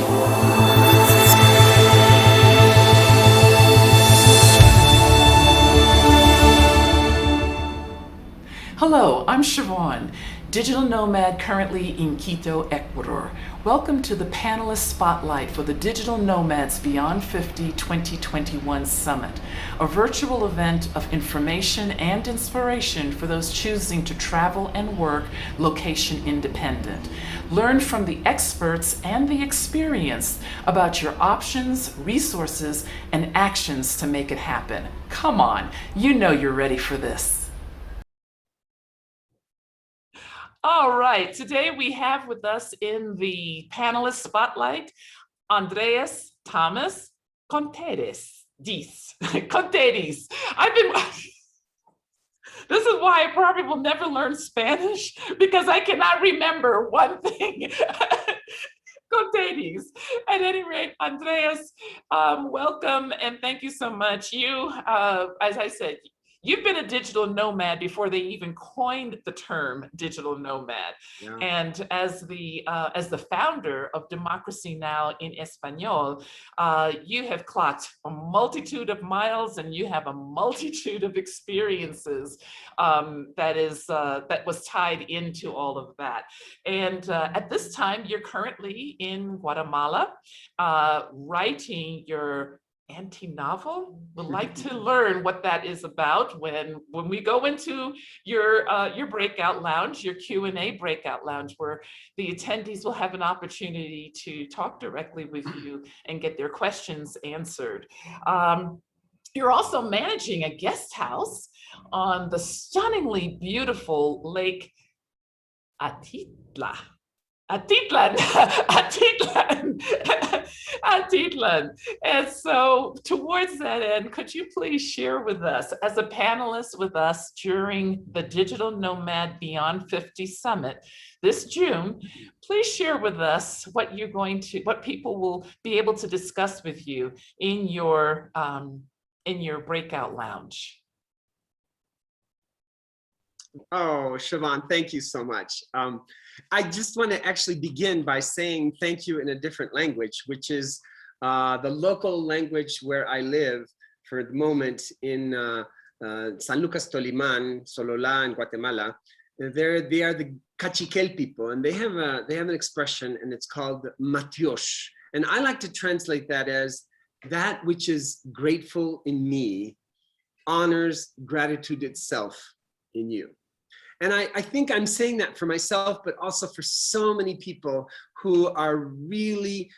Hello, I'm Siobhan, digital nomad currently in Quito, Ecuador. Welcome to the Panelist Spotlight for the Digital Nomads Beyond 50 2021 Summit, a virtual event of information and inspiration for those choosing to travel and work location independent. Learn from the experts and the experience about your options, resources, and actions to make it happen. Come on, you know you're ready for this. All right, today we have with us in the panelist spotlight, ANDRÉS CONTERIS. This is why I probably will never learn Spanish, because I cannot remember one thing. Conteris. At any rate, ANDRÉS, welcome and thank you so much. You, as I said, you've been a digital nomad before they even coined the term digital nomad. Yeah. And as the founder of Democracy Now! In Espanol, you have clocked a multitude of miles and you have a multitude of experiences that was tied into all of that. And at this time, you're currently in Guatemala, writing your anti-novel. Would like to learn what that is about when we go into your breakout lounge, your Q&A breakout lounge, where the attendees will have an opportunity to talk directly with you and get their questions answered. You're also managing a guest house on the stunningly beautiful Lake Atitlán. And so towards that end, could you please share with us, as a panelist with us during the Digital Nomad Beyond 50 Summit this June, please share with us what people will be able to discuss with you in your breakout lounge. Oh, Siobhan, thank you so much. I just want to actually begin by saying thank you in a different language, which is the local language where I live for the moment in San Lucas Tolimán, Sololá in Guatemala. They are the Cachiquel people, and they have an expression, and it's called Matiosh. And I like to translate that as that which is grateful in me honors gratitude itself in you. And I think I'm saying that for myself, but also for so many people who are really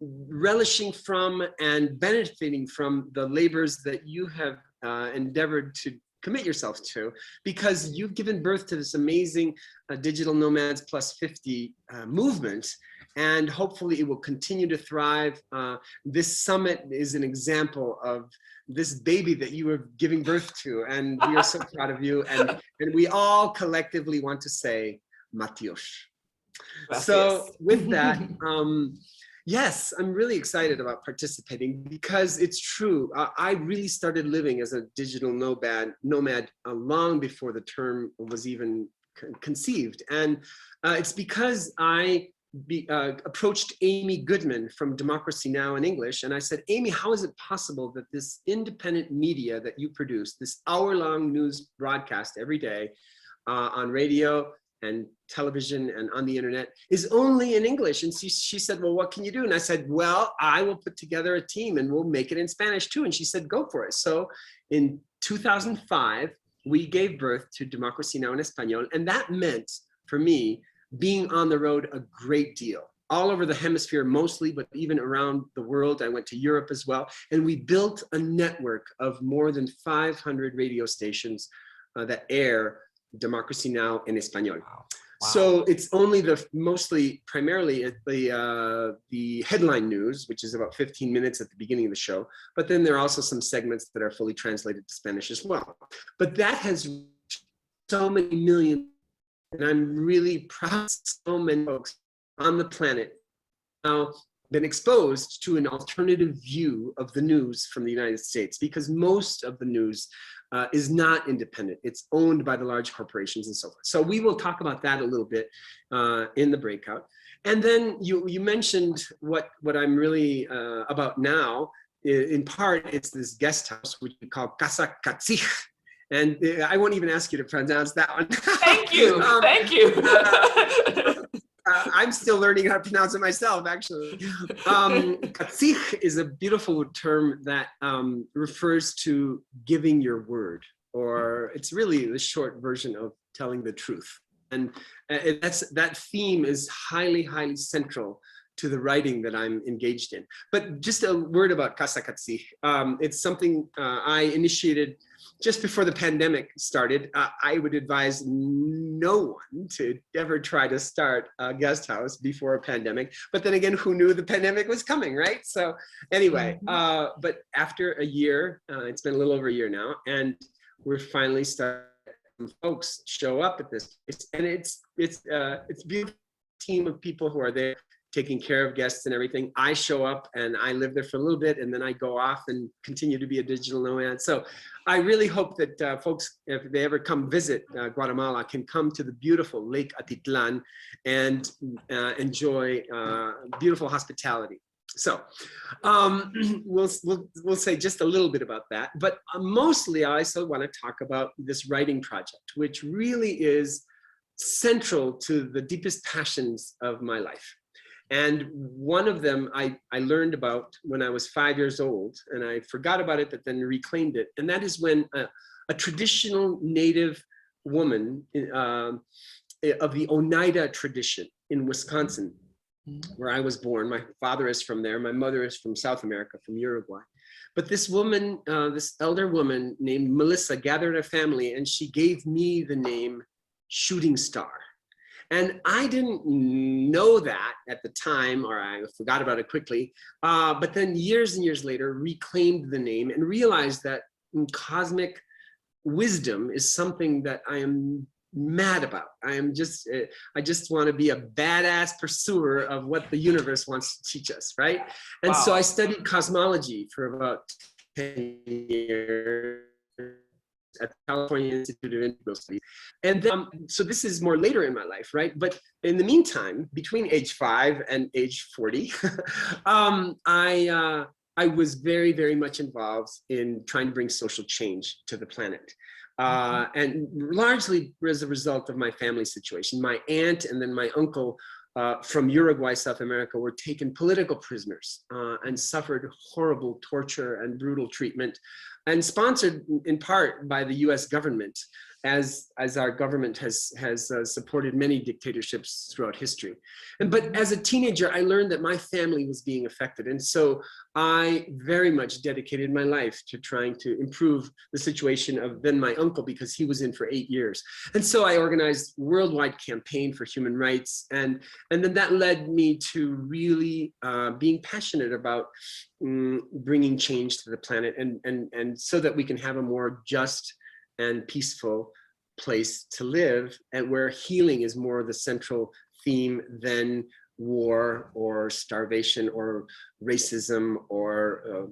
relishing from and benefiting from the labors that you have endeavored to commit yourself to, because you've given birth to this amazing Digital Nomads Plus 50 movement. And hopefully it will continue to thrive. This summit is an example of this baby that you are giving birth to, and we are so proud of you. And we all collectively want to say, Matios. So with that, yes, I'm really excited about participating, because it's true. I really started living as a digital nomad long before the term was even conceived. And it's because I approached Amy Goodman from Democracy Now! In English, and I said, Amy, how is it possible that this independent media that you produce, this hour-long news broadcast every day on radio and television and on the internet, is only in English? And she said, well, what can you do? And I said, well, I will put together a team and we'll make it in Spanish too. And she said, go for it. So in 2005, we gave birth to Democracy Now! In Espanol, and that meant for me being on the road a great deal, all over the hemisphere mostly, but even around the world. I went to Europe as well. And we built a network of more than 500 radio stations that air Democracy Now! In Espanol. Wow. Wow. So it's only primarily the headline news, which is about 15 minutes at the beginning of the show. But then there are also some segments that are fully translated to Spanish as well. But that has so many millions. And I'm really proud of so many folks on the planet now been exposed to an alternative view of the news from the United States, because most of the news is not independent. It's owned by the large corporations and so forth. So we will talk about that a little bit in the breakout. And then you mentioned what I'm really about now. In part, it's this guest house, which we call 𝗂𝗓𝗂𝗧𝗜𝗍. And I won't even ask you to pronounce that one. Thank you, thank you. I'm still learning how to pronounce it myself, actually. 𝗂𝗓𝗂𝗧𝗜 is a beautiful term that refers to giving your word, or it's really the short version of telling the truth. And that theme is highly, highly central to the writing that I'm engaged in. But just a word about 𝗂𝗓𝗂𝗧𝗜𝗍. It's something I initiated just before the pandemic started. I would advise no one to ever try to start a guest house before a pandemic. But then again, who knew the pandemic was coming, right? So anyway, but after a year, it's been a little over a year now, and we're finally starting. Folks show up at this place, and it's a beautiful team of people who are there taking care of guests and everything. I show up and I live there for a little bit, and then I go off and continue to be a digital nomad. So I really hope that folks, if they ever come visit Guatemala, can come to the beautiful Lake Atitlán and enjoy beautiful hospitality. So we'll say just a little bit about that, but mostly I also want to talk about this writing project, which really is central to the deepest passions of my life. And one of them I learned about when I was 5 years old, and I forgot about it, but then reclaimed it. And that is when a traditional native woman of the Oneida tradition in Wisconsin, where I was born. My father is from there. My mother is from South America, from Uruguay. But this woman, this elder woman named Melissa, gathered a family, and she gave me the name Shooting Star. And I didn't know that at the time, or I forgot about it quickly. But then years and years later, reclaimed the name and realized that cosmic wisdom is something that I am mad about. I just want to be a badass pursuer of what the universe wants to teach us, right? And so I studied cosmology for about 10 years at the California Institute of Indigo Studies. And then, so this is more later in my life, right? But in the meantime, between age 5 and age 40, I was very, very much involved in trying to bring social change to the planet. And largely as a result of my family situation. My aunt and then my uncle from Uruguay, South America, were taken political prisoners and suffered horrible torture and brutal treatment, and sponsored in part by the US government, as our government has supported many dictatorships throughout history. But as a teenager, I learned that my family was being affected. And so I very much dedicated my life to trying to improve the situation of then my uncle, because he was in for 8 years. And so I organized a worldwide campaign for human rights. And then that led me to really being passionate about bringing change to the planet, and so that we can have a more just and peaceful place to live, and where healing is more the central theme than war or starvation or racism or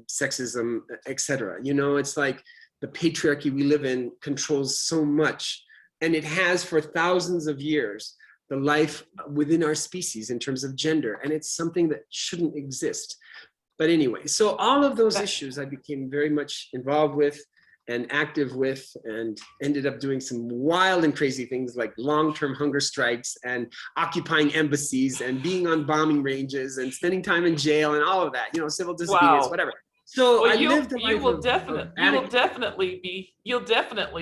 sexism, etc. You know, it's like the patriarchy we live in controls so much, and it has for thousands of years, the life within our species in terms of gender, and it's something that shouldn't exist. But anyway, so all of those issues I became very much involved with and active with, and ended up doing some wild and crazy things like long-term hunger strikes and occupying embassies and being on bombing ranges and spending time in jail and all of that, you know, civil disobedience, whatever. So well, I lived a life you'll definitely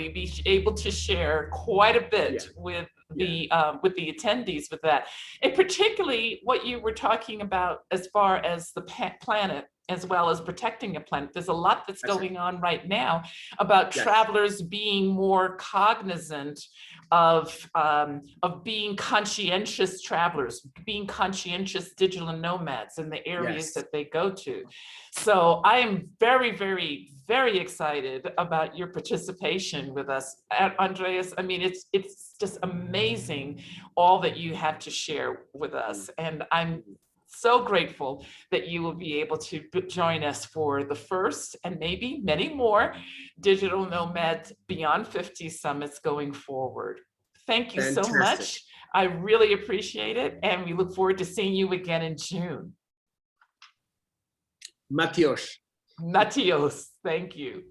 be able to share quite a bit with the attendees with that, and particularly what you were talking about as far as the planet, as well as protecting a planet. There's a lot that's going on right now about travelers being more cognizant of being conscientious travelers, being conscientious digital nomads in the areas that they go to. So I am very, very, very excited about your participation with us, Andrés. I mean, it's just amazing all that you have to share with us, and I'm so grateful that you will be able to join us for the first, and maybe many more, Digital Nomad Beyond 50 summits going forward. Thank you so much. I really appreciate it, and we look forward to seeing you again in June. Matios. Matios, thank you.